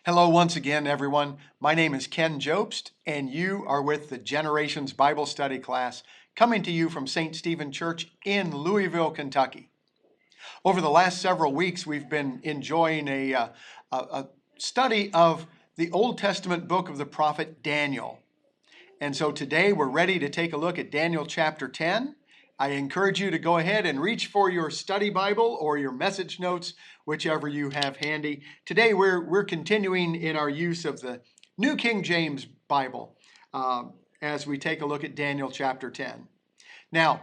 Hello once again, everyone. My name is Ken Jobst, and you are with the Generations Bible Study class coming to you from St. Stephen Church in Louisville, Kentucky. Over the last several weeks, we've been enjoying a study of the Old Testament book of the prophet Daniel. And so today we're ready to take a look at Daniel chapter 10. I encourage you to go ahead and reach for your study Bible or your message notes, whichever you have handy. Today we're continuing in our use of the New King James Bible as we take a look at Daniel chapter 10. Now,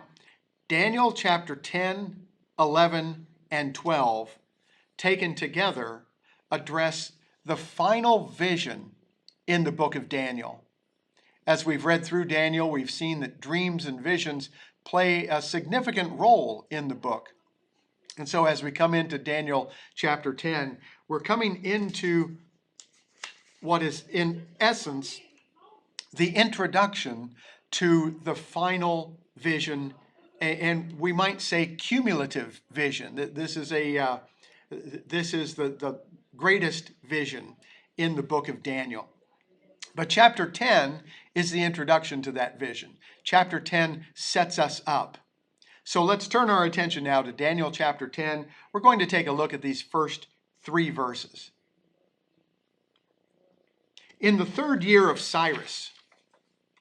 Daniel chapter 10, 11, and 12, taken together, address the final vision in the book of Daniel. As we've read through Daniel, we've seen that dreams and visions play a significant role in the book. And so as we come into Daniel chapter 10, we're coming into what is in essence the introduction to the final vision, and we might say cumulative vision. This is the greatest vision in the book of Daniel. But chapter 10 is the introduction to that vision. Chapter 10 sets us up. So let's turn our attention now to Daniel chapter 10. We're going to take a look at these first 3 verses. In the 3rd year of Cyrus,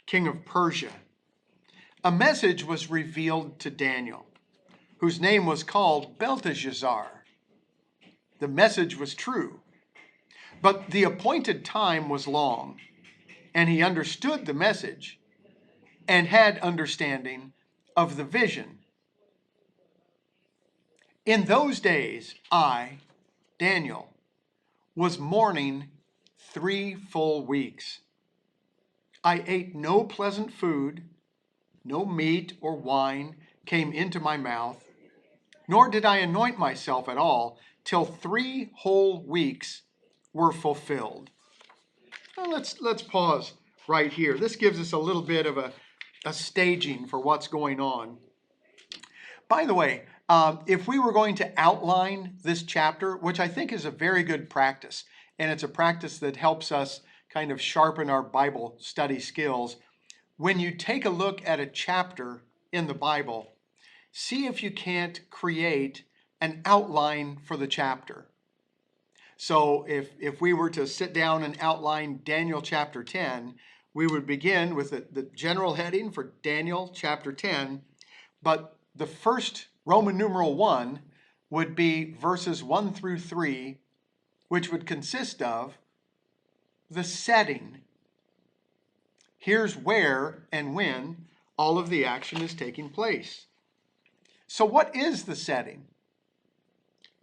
king of Persia, a message was revealed to Daniel, whose name was called Belteshazzar. The message was true, but the appointed time was long, and he understood the message and had understanding of the vision. In those days, I, Daniel, was mourning 3 full weeks. I ate no pleasant food, no meat or wine came into my mouth, nor did I anoint myself at all till 3 whole weeks were fulfilled. Now let's pause right here. This gives us a little bit of a staging for what's going on. By the way, if we were going to outline this chapter, which I think is a very good practice, and it's a practice that helps us kind of sharpen our Bible study skills, when you take a look at a chapter in the Bible, see if you can't create an outline for the chapter. So if we were to sit down and outline Daniel chapter 10, we would begin with the general heading for Daniel chapter 10, but the first Roman numeral 1 would be verses 1 through 3, which would consist of the setting. Here's where and when all of the action is taking place. So what is the setting?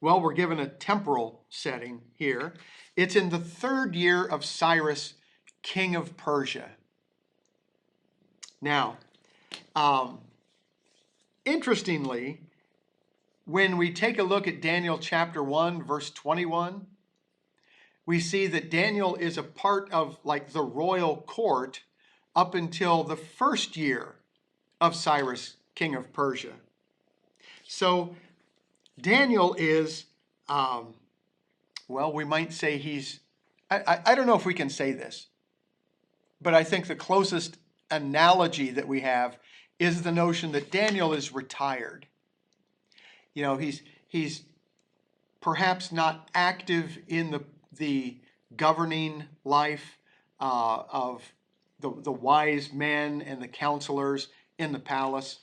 Well, we're given a temporal setting here. It's in the 3rd year of Cyrus, king of Persia. Now, interestingly, when we take a look at Daniel chapter 1, verse 21, we see that Daniel is a part of like the royal court up until the 1st year of Cyrus, king of Persia. So Daniel is, well, we might say he's, I don't know if we can say this, but I think the closest analogy that we have is the notion that Daniel is retired. You know, he's perhaps not active in the governing life of the wise men and the counselors in the palace,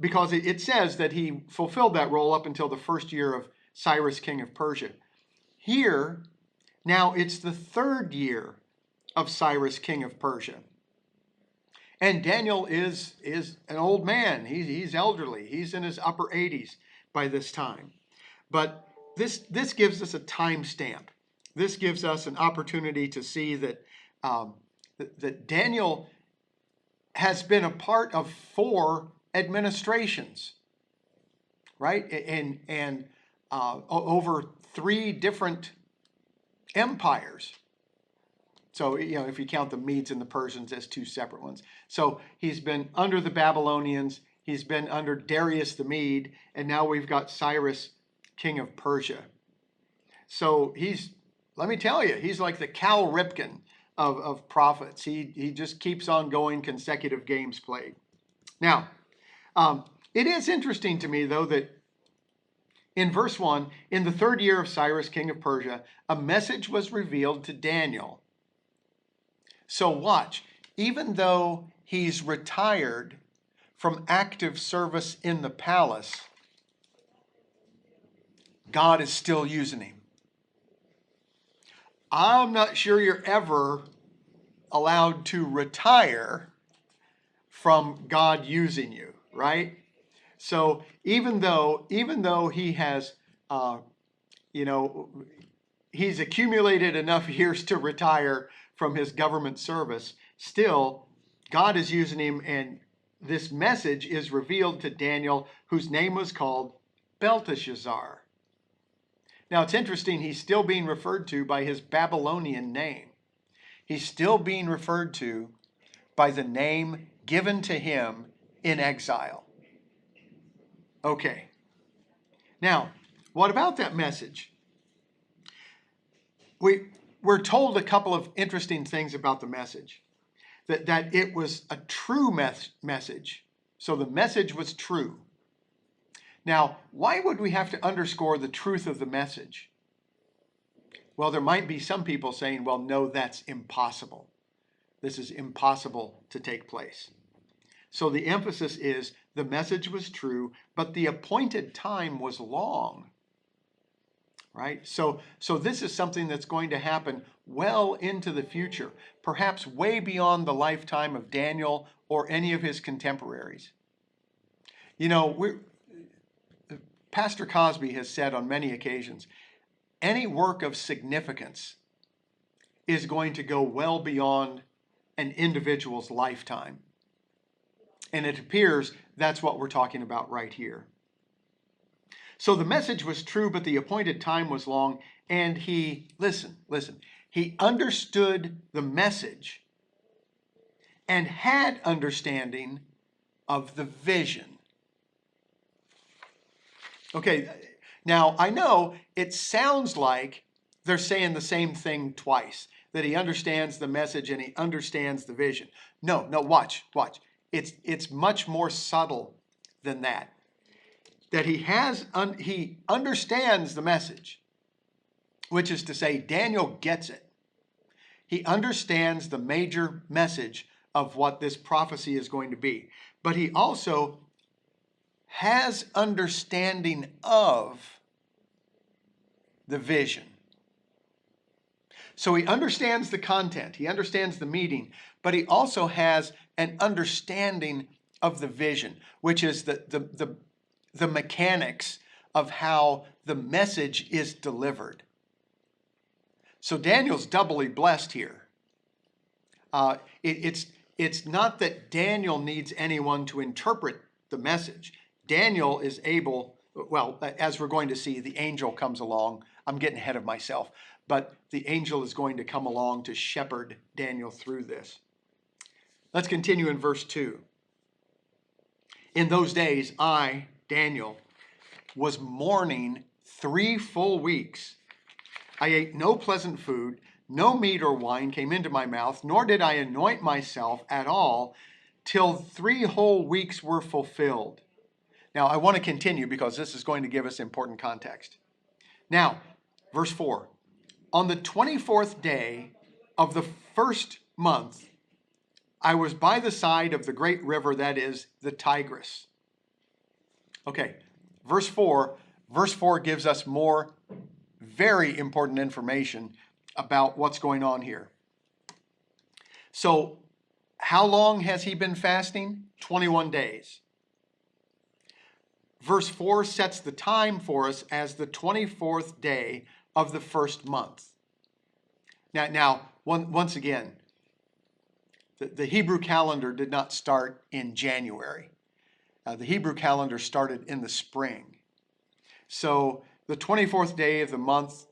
because it says that he fulfilled that role up until the 1st year of Cyrus, king of Persia. Here, now it's the 3rd year of Cyrus, king of Persia. And Daniel is an old man. He's elderly. He's in his upper 80s by this time. But this gives us a time stamp. This gives us an opportunity to see that that Daniel has been a part of 4 administrations, right? And over 3 different empires. So, you know, if you count the Medes and the Persians as 2 separate ones. So he's been under the Babylonians, he's been under Darius the Mede, and now we've got Cyrus, king of Persia. So he's let me tell you, he's like the Cal Ripken of prophets. He just keeps on going, consecutive games played. Now, it is interesting to me, though, that in verse 1, in the 3rd year of Cyrus, king of Persia, a message was revealed to Daniel. So watch, even though he's retired from active service in the palace, God is still using him. I'm not sure you're ever allowed to retire from God using you, right? So even though he has, he's accumulated enough years to retire from his government service, still God is using him, and this message is revealed to Daniel, whose name was called Belteshazzar. Now it's interesting, he's still being referred to by his Babylonian name. He's still being referred to by the name given to him in exile. Okay. Now, what about that message? We're told a couple of interesting things about the message. That it was a true message. So the message was true. Now, why would we have to underscore the truth of the message? Well, there might be some people saying, well, no, that's impossible. This is impossible to take place. So the emphasis is the message was true, but the appointed time was long. Right? So this is something that's going to happen well into the future, perhaps way beyond the lifetime of Daniel or any of his contemporaries. Pastor Cosby has said on many occasions, any work of significance is going to go well beyond an individual's lifetime. And it appears that's what we're talking about right here. So the message was true, but the appointed time was long, and he understood the message and had understanding of the vision. Okay, now I know it sounds like they're saying the same thing twice, that he understands the message and he understands the vision. No, watch. It's much more subtle than that. That he understands the message, which is to say Daniel gets it. He understands the major message of what this prophecy is going to be. But he also has understanding of the vision. So he understands the content, he understands the meaning, but he also has an understanding of the vision, which is the mechanics of how the message is delivered. So Daniel's doubly blessed here. It's not that Daniel needs anyone to interpret the message. Daniel is able, well, as we're going to see, the angel comes along. I'm getting ahead of myself, but the angel is going to come along to shepherd Daniel through this. Let's continue in verse 2. In those days, I, Daniel, was mourning 3 full weeks. I ate no pleasant food, no meat or wine came into my mouth, nor did I anoint myself at all till 3 whole weeks were fulfilled. Now, I want to continue because this is going to give us important context. Now, verse 4. On the 24th day of the 1st month, I was by the side of the great river, that is, the Tigris. Okay, verse 4 gives us more very important information about what's going on here. So, how long has he been fasting? 21 days. Verse 4 sets the time for us as the 24th day of the 1st month. Now, once again, the Hebrew calendar did not start in January. The Hebrew calendar started in the spring. So the 24th day of the month,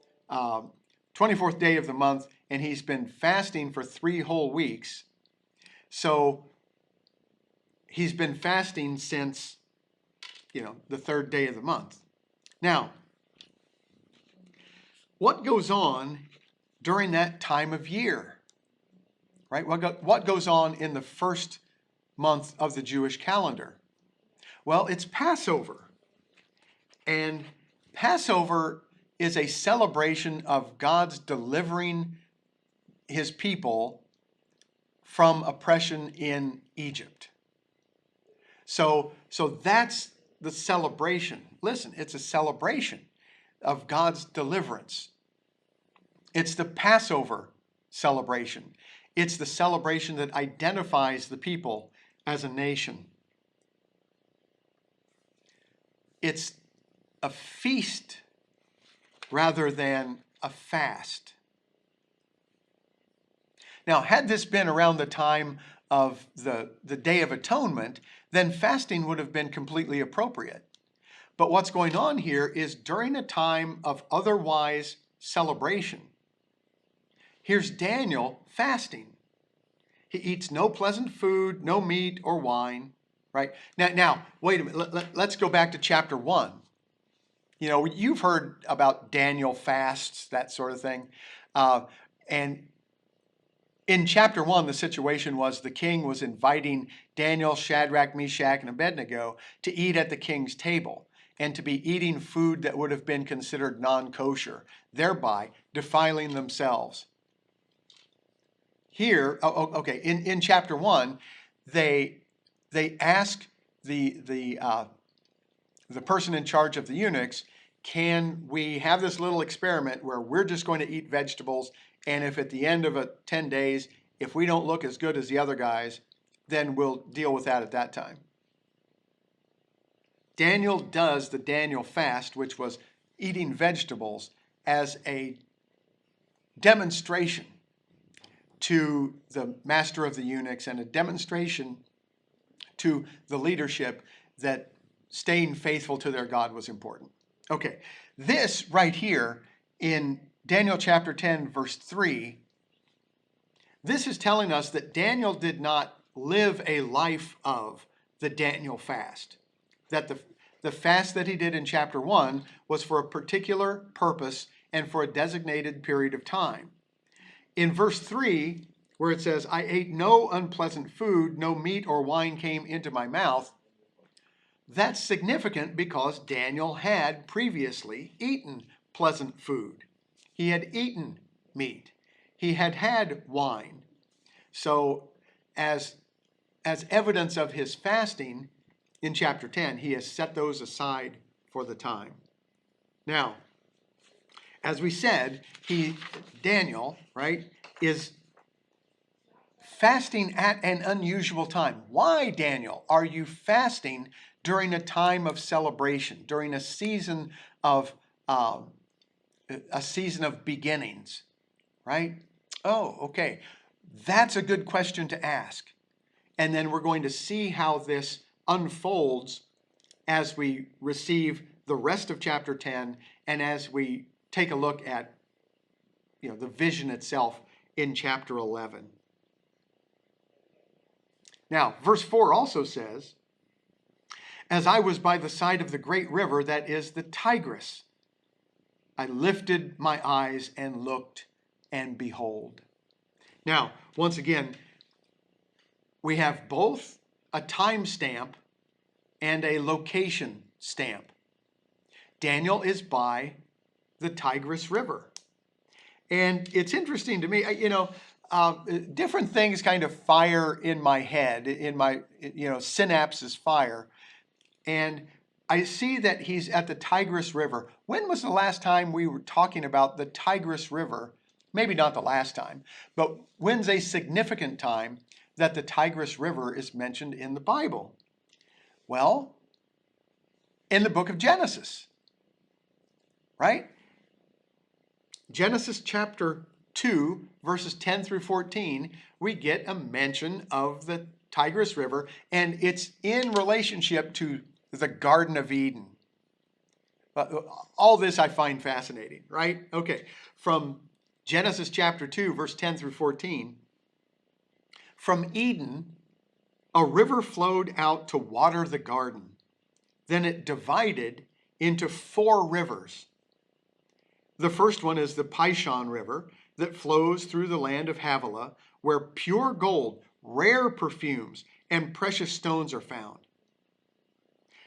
and he's been fasting for 3 whole weeks. So he's been fasting since, the 3rd day of the month. Now, what goes on during that time of year? Right? What goes on in the first month of the Jewish calendar? Well, it's Passover. And Passover is a celebration of God's delivering his people from oppression in Egypt. So that's the celebration. Listen, it's a celebration of God's deliverance. It's the Passover celebration. It's the celebration that identifies the people as a nation. It's a feast rather than a fast. Now, had this been around the time of the Day of Atonement, then fasting would have been completely appropriate. But what's going on here is during a time of otherwise celebration. Here's Daniel fasting. He eats no pleasant food, no meat or wine, right? Now wait a minute. Let's go back to chapter 1. You know, you've heard about Daniel fasts, that sort of thing. And in chapter 1, the situation was the king was inviting Daniel, Shadrach, Meshach, and Abednego to eat at the king's table and to be eating food that would have been considered non-kosher, thereby defiling themselves. Here, in chapter 1, they ask the person in charge of the eunuchs, can we have this little experiment where we're just going to eat vegetables, and if at the end of 10 days, if we don't look as good as the other guys, then we'll deal with that at that time. Daniel does the Daniel fast, which was eating vegetables, as a demonstration to the master of the eunuchs and a demonstration to the leadership that staying faithful to their God was important. Okay, this right here in Daniel chapter 10, verse 3, this is telling us that Daniel did not live a life of the Daniel fast. That the fast that he did in chapter 1 was for a particular purpose and for a designated period of time. In verse 3, where it says, I ate no unpleasant food, no meat or wine came into my mouth, that's significant because Daniel had previously eaten pleasant food. He had eaten meat. He had had wine. So as evidence of his fasting in chapter 10, he has set those aside for the time. Now, as we said, Daniel, right, is fasting at an unusual time. Why, Daniel, are you fasting during a time of celebration, during a season of beginnings, right? Oh, okay. That's a good question to ask. And then we're going to see how this unfolds as we receive the rest of chapter 10 and as we take a look at, the vision itself in chapter 11. Now, verse 4 also says, as I was by the side of the great river, that is the Tigris, I lifted my eyes and looked, and behold. Now, once again, we have both a time stamp and a location stamp. Daniel is by the Tigris River. And it's interesting to me, different things kind of fire in my head, in my, synapses fire. And I see that he's at the Tigris River. When was the last time we were talking about the Tigris River? Maybe not the last time, but when's a significant time that the Tigris River is mentioned in the Bible? Well, in the book of Genesis, right? Genesis chapter 2, verses 10 through 14, we get a mention of the Tigris River, and it's in relationship to the Garden of Eden. All this I find fascinating, right? Okay, from Genesis chapter 2, verse 10 through 14, from Eden, a river flowed out to water the garden. Then it divided into 4 rivers. The first one is the Pishon River, that flows through the land of Havilah, where pure gold, rare perfumes, and precious stones are found.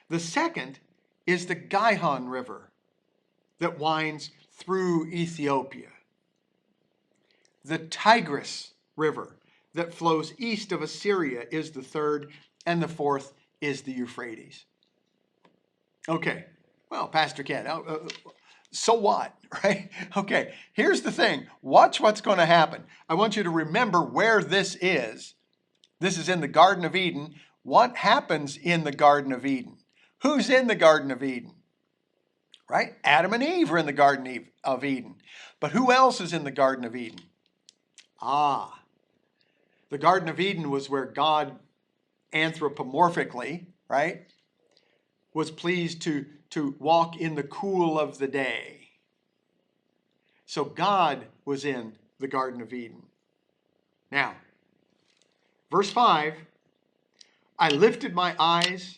The second is the Gihon River that winds through Ethiopia. The Tigris River that flows east of Assyria is the third, and the fourth is the Euphrates. Okay, well, Pastor Ken, so what, right? Okay, here's the thing. Watch what's going to happen. I want you to remember where this is. This is in the Garden of Eden. What happens in the Garden of Eden? Who's in the Garden of Eden? Right? Adam and Eve are in the Garden of Eden. But who else is in the Garden of Eden? The Garden of Eden was where God anthropomorphically, right, was pleased to walk in the cool of the day. So God was in the Garden of Eden. Now, verse 5, I lifted my eyes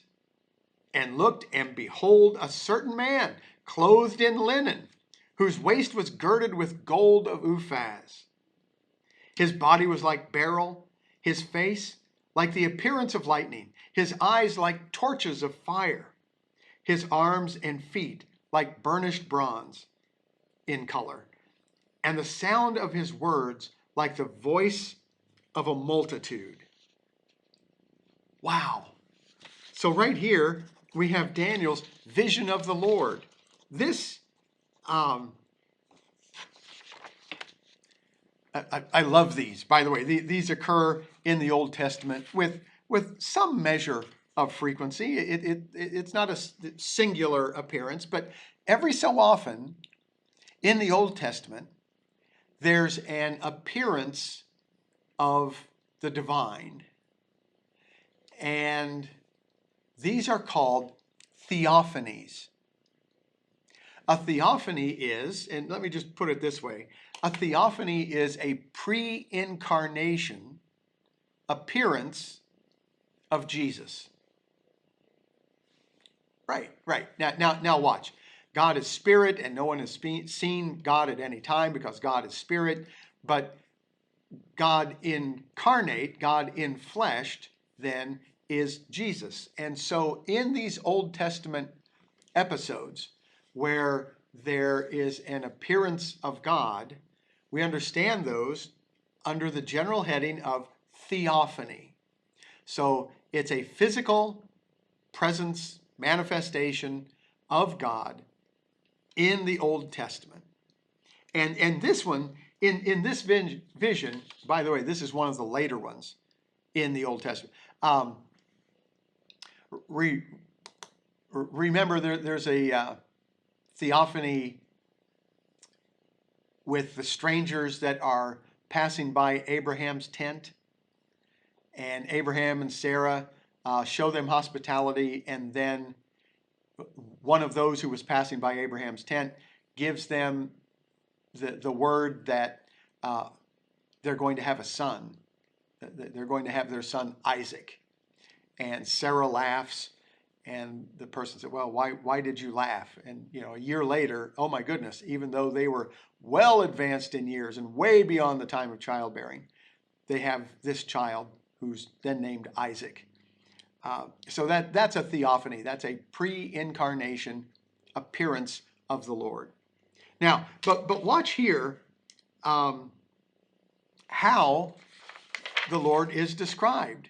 and looked, and behold, a certain man clothed in linen, whose waist was girded with gold of Uphaz. His body was like beryl, his face like the appearance of lightning, his eyes like torches of fire, his arms and feet like burnished bronze in color, and the sound of his words like the voice of a multitude. Wow. So right here, we have Daniel's vision of the Lord. This, I love these, by the way. These occur in the Old Testament with some measure of frequency. It's not a singular appearance, but every so often in the Old Testament, there's an appearance of the divine. And these are called theophanies. A theophany is, and let me just put it this way, a theophany is a pre-incarnation appearance of Jesus. Right. Now watch. God is spirit, and no one has seen God at any time because God is spirit. But God incarnate, God infleshed, then is Jesus. And so in these Old Testament episodes where there is an appearance of God, we understand those under the general heading of theophany. So it's a physical presence, manifestation of God in the Old Testament. And this one, in this vision, by the way, this is one of the later ones in the Old Testament. Remember, there's a theophany with the strangers that are passing by Abraham's tent. And Abraham and Sarah show them hospitality, and then one of those who was passing by Abraham's tent gives them the word that they're going to have a son. They're going to have their son Isaac. And Sarah laughs, and the person said, well, why did you laugh? And a year later, oh my goodness, even though they were well advanced in years and way beyond the time of childbearing, they have this child who's then named Isaac. So that's a theophany. That's a pre-incarnation appearance of the Lord. Now, but watch here how the Lord is described.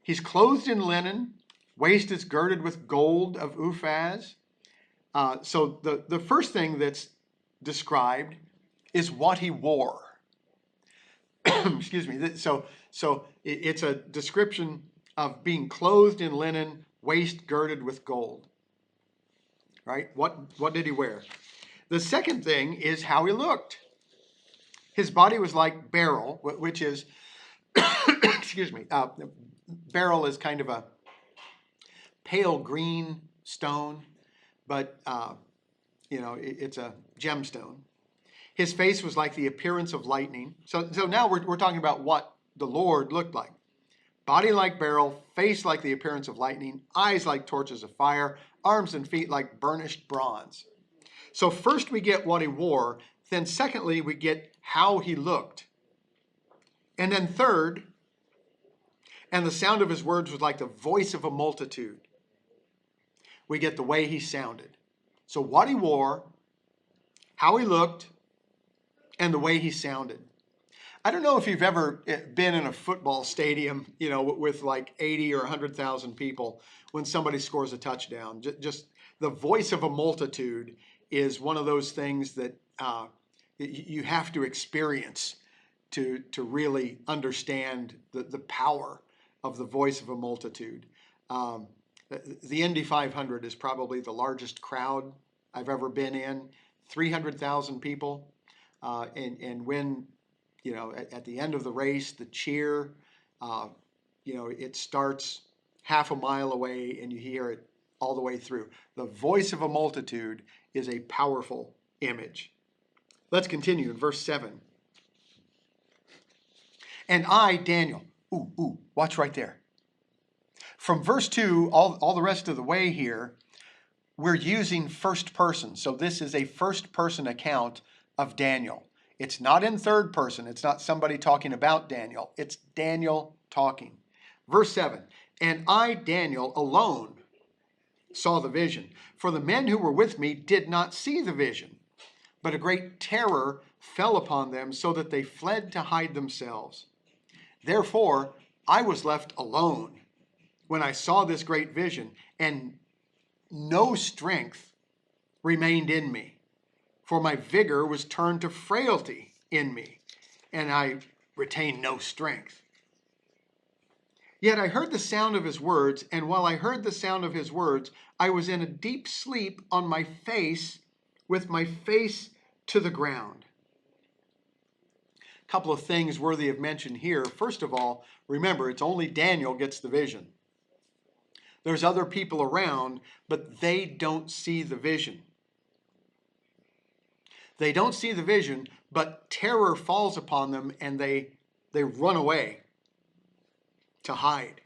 He's clothed in linen, waist is girded with gold of Uphaz. So the first thing that's described is what he wore. Excuse me. So it's a description of being clothed in linen, waist girded with gold. Right? What did he wear? The second thing is how he looked. His body was like beryl, which is, excuse me, beryl is kind of a pale green stone, but it's a gemstone. His face was like the appearance of lightning. So now we're talking about what the Lord looked like. Body like beryl, face like the appearance of lightning, eyes like torches of fire, arms and feet like burnished bronze. So first we get what he wore, then secondly we get how he looked. And then third, and the sound of his words was like the voice of a multitude. We get the way he sounded. So what he wore, how he looked, and the way he sounded. I don't know if you've ever been in a football stadium, with like 80 or 100,000 people when somebody scores a touchdown. Just the voice of a multitude is one of those things that you have to experience to really understand the power of the voice of a multitude. The Indy 500 is probably the largest crowd I've ever been in, 300,000 people. And when, at the end of the race, the cheer, it starts half a mile away and you hear it all the way through. The voice of a multitude is a powerful image. Let's continue in verse 7. And I, Daniel, watch right there. From verse 2, all the rest of the way here, we're using first person. So this is a first person account of Daniel. It's not in third person. It's not somebody talking about Daniel. It's Daniel talking. Verse 7, and I, Daniel, alone saw the vision. For the men who were with me did not see the vision, but a great terror fell upon them so that they fled to hide themselves. Therefore, I was left alone when I saw this great vision, and no strength remained in me, for my vigor was turned to frailty in me, and I retained no strength. Yet I heard the sound of his words, and while I heard the sound of his words, I was in a deep sleep on my face, with my face to the ground. A couple of things worthy of mention here. First of all, remember, it's only Daniel gets the vision. There's other people around, but they don't see the vision. They don't see the vision, but terror falls upon them and they run away to hide.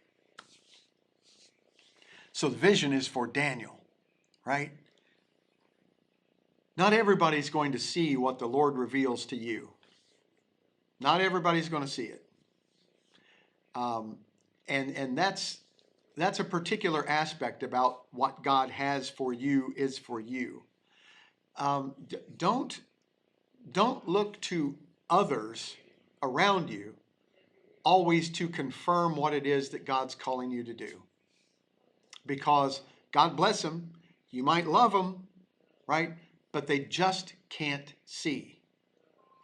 So the vision is for Daniel, right? Not everybody's going to see what the Lord reveals to you. Not everybody's going to see it. And that's a particular aspect about what God has for you is for you. Don't look to others around you always to confirm what it is that God's calling you to do. Because God bless them, you might love them, right? But they just can't see.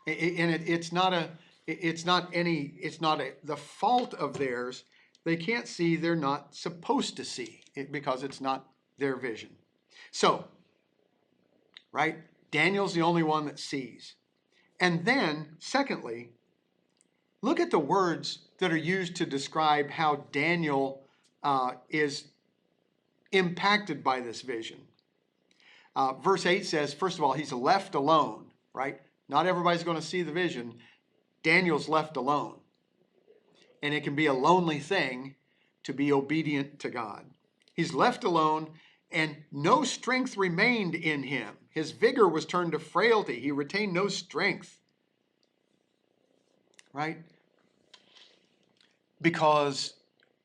And it's not the fault of theirs. They can't see, they're not supposed to see it because it's not their vision. So, right, Daniel's the only one that sees. And then, secondly, look at the words that are used to describe how Daniel is impacted by this vision. Verse 8 says, first of all, he's left alone, right? Not everybody's going to see the vision. Daniel's left alone. And it can be a lonely thing to be obedient to God. He's left alone, and no strength remained in him. His vigor was turned to frailty. He retained no strength. Right? Because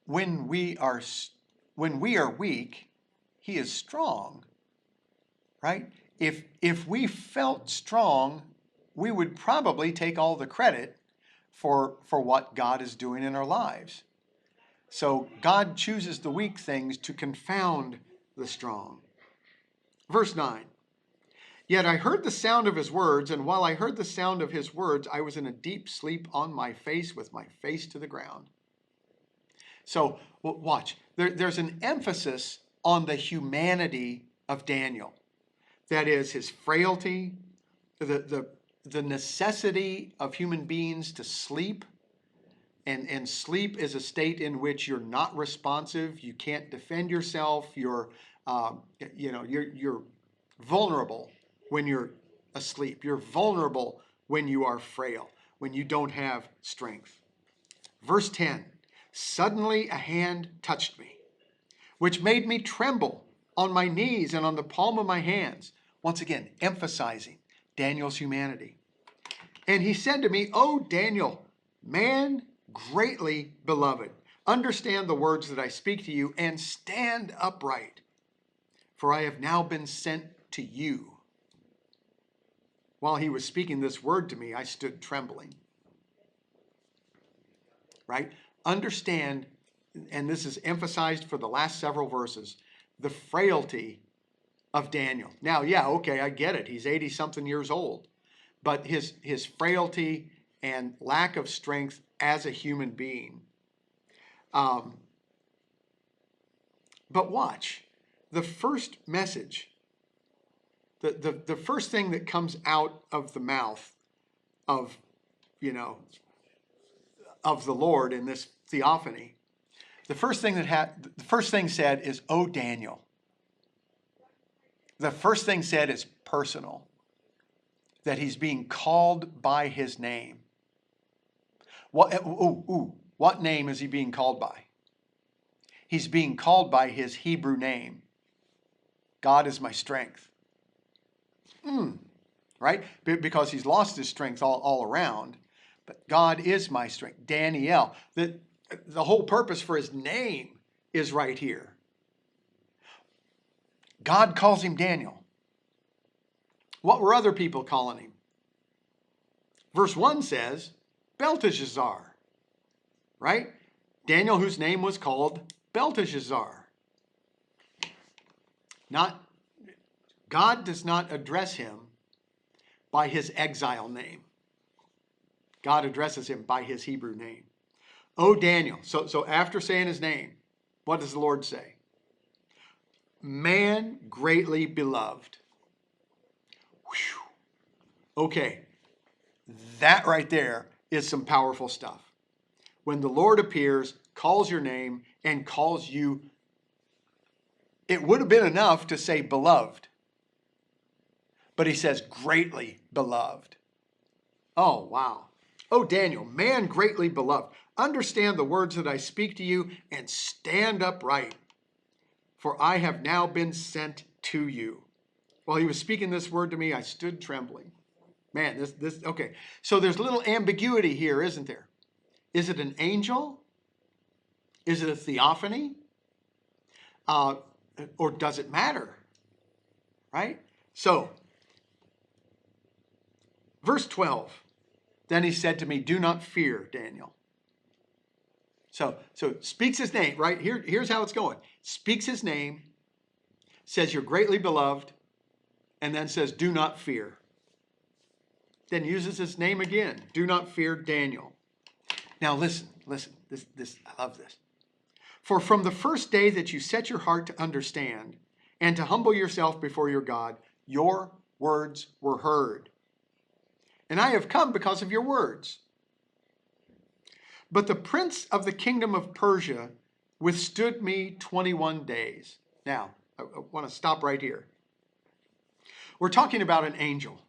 when we are weak, he is strong. Right? If we felt strong, we would probably take all the credit for what God is doing in our lives. So God chooses the weak things to confound the strong. Verse 9. Yet I heard the sound of his words, and while I heard the sound of his words, I was in a deep sleep on my face with my face to the ground. So watch. There's an emphasis on the humanity of Daniel. That is his frailty, the necessity of human beings to sleep. And sleep is a state in which you're not responsive. You can't defend yourself. You're vulnerable when you're asleep. You're vulnerable when you are frail, when you don't have strength. Verse 10, suddenly a hand touched me, which made me tremble on my knees and on the palm of my hands. Once again, emphasizing Daniel's humanity. And he said to me, O Daniel, man greatly beloved, understand the words that I speak to you and stand upright, for I have now been sent to you. While he was speaking this word to me, I stood trembling. Right? Understand, and this is emphasized for the last several verses, the frailty of Daniel. Now, yeah, okay, I get it. He's 80-something years old. But his frailty and lack of strength as a human being. But watch, the first message, the first thing that comes out of the mouth of, of the Lord in this theophany, the first thing said is, "Oh Daniel." The first thing said is personal, that he's being called by his name. What name is he being called by? He's being called by his Hebrew name. God is my strength. Right? Because he's lost his strength all around. But God is my strength. Daniel. The whole purpose for his name is right here. God calls him Daniel. What were other people calling him? Verse 1 says, Belteshazzar. Right? Daniel, whose name was called Belteshazzar. God does not address him by his exile name. God addresses him by his Hebrew name. Oh, Daniel. So after saying his name, what does the Lord say? Man greatly beloved. Whew. Okay, that right there is some powerful stuff. When the Lord appears, calls your name, and calls you, it would have been enough to say beloved. But he says greatly beloved. Oh, wow. Oh, Daniel, man greatly beloved, understand the words that I speak to you and stand upright, for I have now been sent to you. While he was speaking this word to me, I stood trembling. Man, okay. So there's a little ambiguity here, isn't there? Is it an angel? Is it a theophany? Or does it matter? Right? So, verse 12. Then he said to me, do not fear, Daniel. So speaks his name, right? Here's how it's going. Speaks his name, says you're greatly beloved, and then says, do not fear. Then uses his name again. Do not fear, Daniel. Now listen. This I love this. For from the first day that you set your heart to understand and to humble yourself before your God, your words were heard. And I have come because of your words. But the prince of the kingdom of Persia withstood me 21 days. Now, I want to stop right here. We're talking about an angel,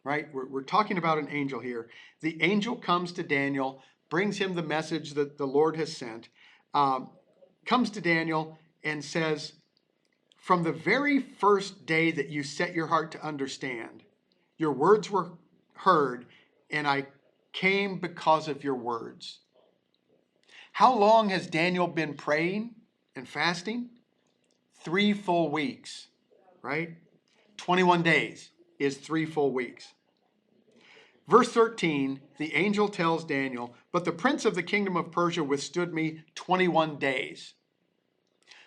right? We're talking about an angel here. The angel comes to Daniel, brings him the message that the Lord has sent, comes to Daniel and says, from the very first day that you set your heart to understand, your words were heard, and I came because of your words. How long has Daniel been praying and fasting? 3 full weeks, right? 21 days is 3 full weeks. Verse 13, the angel tells Daniel, but the prince of the kingdom of Persia withstood me 21 days.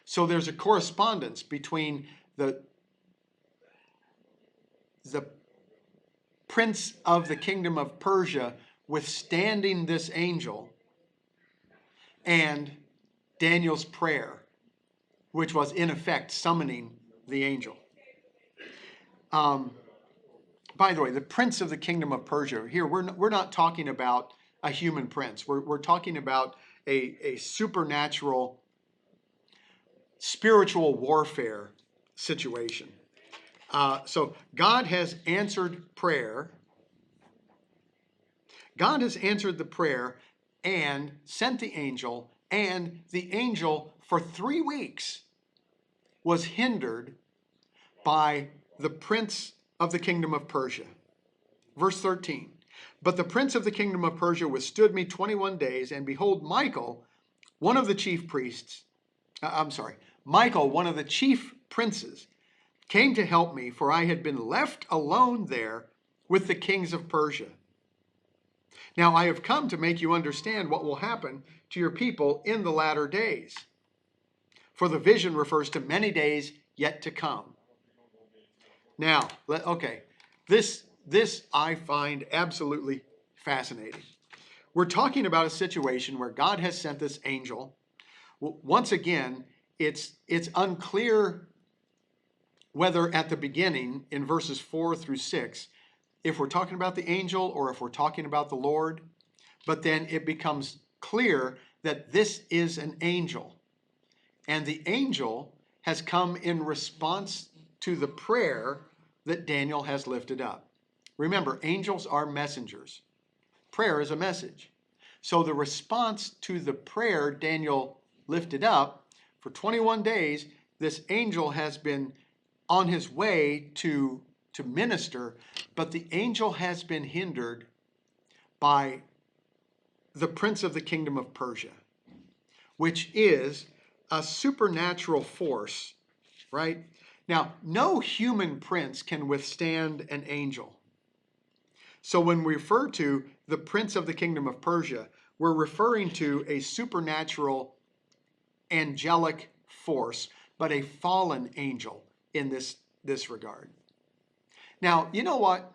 So there's a correspondence between the prince of the kingdom of Persia withstanding this angel and Daniel's prayer, which was in effect summoning the angel. By the way, the prince of the kingdom of Persia, here we're not talking about a human prince. We're talking about a supernatural, spiritual warfare situation. So God has answered prayer. God has answered the prayer and sent the angel, and the angel for 3 weeks was hindered by the prince of the kingdom of Persia. Verse 13, But the prince of the kingdom of Persia withstood me 21 days, and behold, Michael, one of the chief priests, Michael, one of the chief princes, came to help me, for I had been left alone there with the kings of Persia. Now I have come to make you understand what will happen to your people in the latter days. For the vision refers to many days yet to come. Now, okay, this I find absolutely fascinating. We're talking about a situation where God has sent this angel. Once again, it's unclear whether at the beginning in verses 4 through 6, if we're talking about the angel or if we're talking about the Lord, but then it becomes clear that this is an angel. And the angel has come in response to the prayer that Daniel has lifted up. Remember, angels are messengers. Prayer is a message. So the response to the prayer Daniel lifted up, for 21 days, this angel has been on his way to minister, but the angel has been hindered by the prince of the kingdom of Persia, which is a supernatural force, right? Now, no human prince can withstand an angel. So when we refer to the prince of the kingdom of Persia, we're referring to a supernatural angelic force, but a fallen angel in this regard. Now, you know what?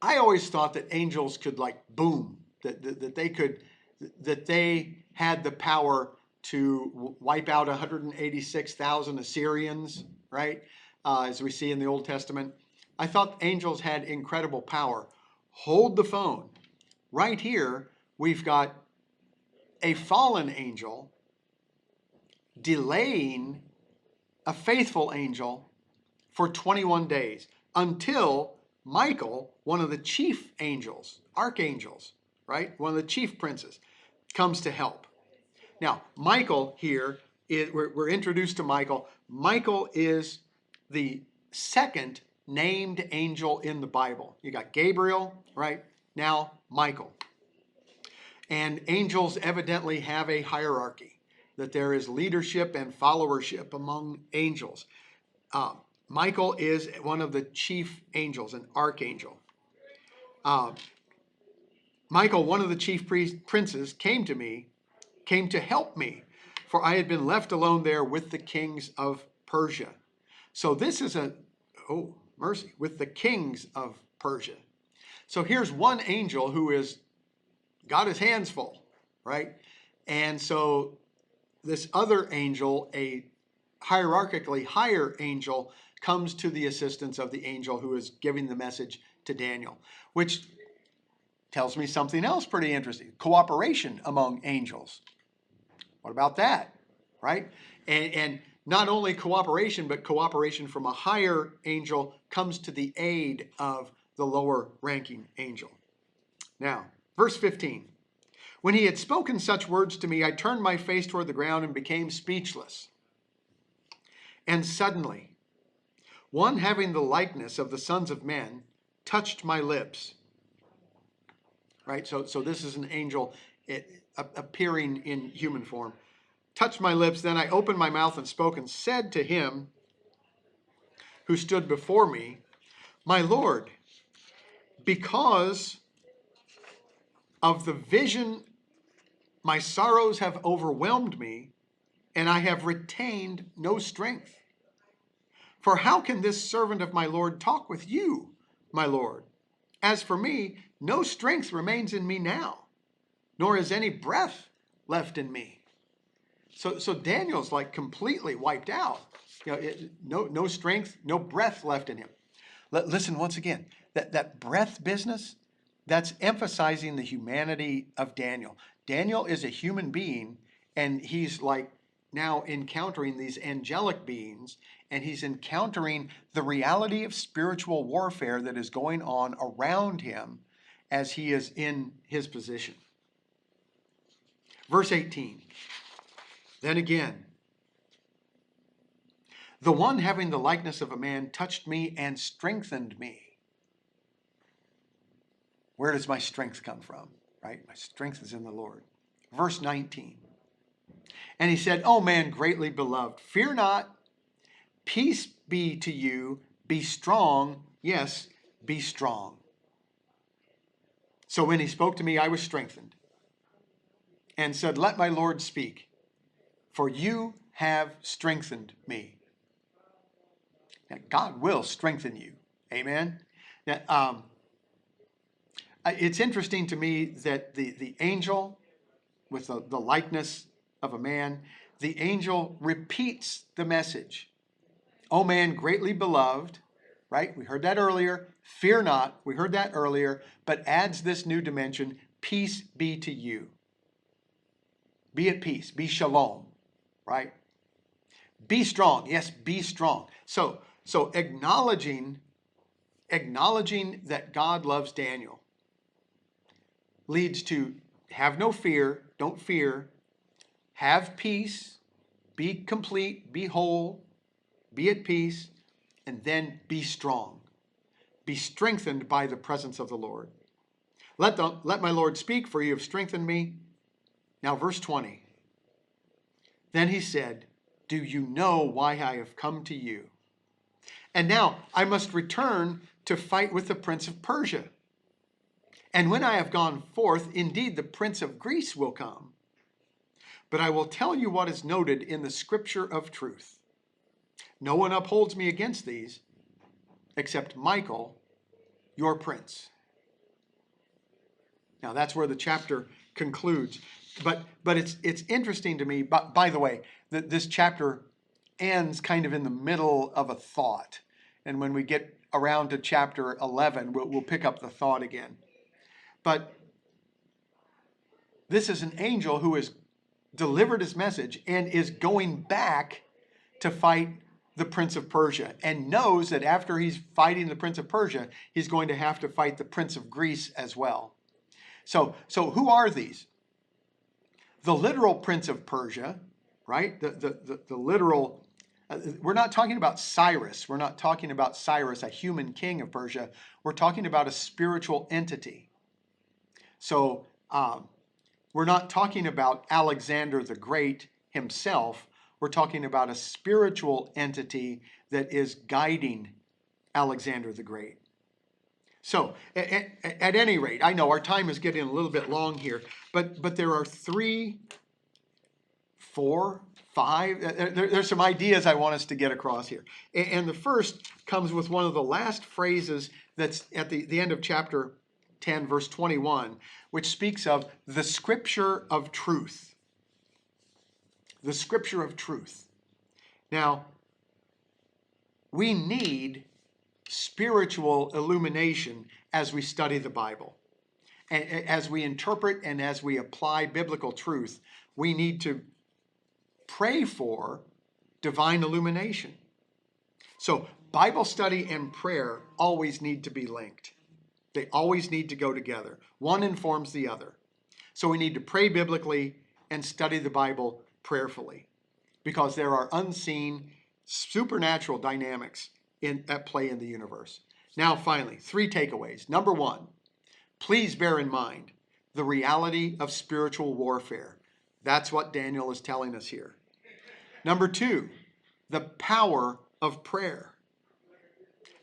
I always thought that angels could boom, that they had the power to wipe out 186,000 Assyrians, right? As we see in the Old Testament. I thought angels had incredible power. Hold the phone. Right here, we've got a fallen angel delaying a faithful angel for 21 days until Michael, one of the chief angels, archangels, right? One of the chief princes, comes to help. Now, Michael here, we're introduced to Michael. Michael is the second named angel in the Bible. You got Gabriel, right? Now, Michael. And angels evidently have a hierarchy, that there is leadership and followership among angels. Michael is one of the chief angels, an archangel. Michael, one of the chief princes, came to help me, for I had been left alone there with the kings of Persia. So this is with the kings of Persia. So here's one angel who is got his hands full, right? And so this other angel, a hierarchically higher angel, comes to the assistance of the angel who is giving the message to Daniel, which tells me something else pretty interesting. Cooperation among angels. What about that, right? And not only cooperation, but cooperation from a higher angel comes to the aid of the lower ranking angel. Now, verse 15. When he had spoken such words to me, I turned my face toward the ground and became speechless. And suddenly, one having the likeness of the sons of men touched my lips. Right? So this is an angel appearing in human form. Touched my lips, then I opened my mouth and spoke and said to him who stood before me, my Lord, because of the vision, my sorrows have overwhelmed me, and I have retained no strength. For how can this servant of my Lord talk with you, my Lord? As for me, no strength remains in me now, nor is any breath left in me. So Daniel's completely wiped out. No strength, no breath left in him. Listen once again, that breath business, that's emphasizing the humanity of Daniel. Daniel is a human being, and he's now encountering these angelic beings, and he's encountering the reality of spiritual warfare that is going on around him as he is in his position. Verse 18. Then again, the one having the likeness of a man touched me and strengthened me. Where does my strength come from? Right? My strength is in the Lord. Verse 19. And he said, O man greatly beloved, fear not, peace be to you, be strong. Yes, be strong. So when he spoke to me, I was strengthened and said, let my Lord speak, for you have strengthened me. Now, God will strengthen you. Amen. Now, it's interesting to me that the angel with the likeness of a man, the angel repeats the message. O man greatly beloved, right? We heard that earlier. Fear not. We heard that earlier, but adds this new dimension. Peace be to you. Be at peace. Be shalom, right? Be strong. Yes, be strong. So acknowledging that God loves Daniel leads to have no fear, don't fear, have peace, be complete, be whole, be at peace, and then be strong. Be strengthened by the presence of the Lord. Let my Lord speak, for you have strengthened me. Now, verse 20. Then he said, do you know why I have come to you? And now I must return to fight with the prince of Persia. And when I have gone forth, indeed the prince of Greece will come. But I will tell you what is noted in the scripture of truth. No one upholds me against these, except Michael, your prince. Now that's where the chapter concludes. But it's interesting to me, by the way, that this chapter ends kind of in the middle of a thought. And when we get around to chapter 11, we'll pick up the thought again. But this is an angel who has delivered his message and is going back to fight the prince of Persia, and knows that after he's fighting the prince of Persia, he's going to have to fight the prince of Greece as well. So who are these? The literal prince of Persia, right? The literal, we're not talking about Cyrus. We're not talking about Cyrus, a human king of Persia. We're talking about a spiritual entity. So we're not talking about Alexander the Great himself. We're talking about a spiritual entity that is guiding Alexander the Great. So at any rate, I know our time is getting a little bit long here, but there are 3, 4, 5, there's some ideas I want us to get across here. And the first comes with one of the last phrases that's at the end of chapter 10, verse 21, which speaks of the scripture of truth. The scripture of truth. Now, we need spiritual illumination as we study the Bible. And as we interpret and as we apply biblical truth, we need to pray for divine illumination. So Bible study and prayer always need to be linked. They always need to go together. One informs the other. So we need to pray biblically and study the Bible prayerfully, because there are unseen supernatural dynamics at play in the universe. Now, finally, 3 takeaways. Number 1, please bear in mind the reality of spiritual warfare. That's what Daniel is telling us here. Number 2, the power of prayer.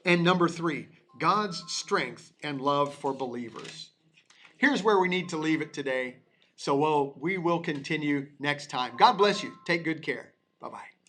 And number 3, God's strength and love for believers. Here's where we need to leave it today. So we will continue next time. God bless you. Take good care. Bye-bye.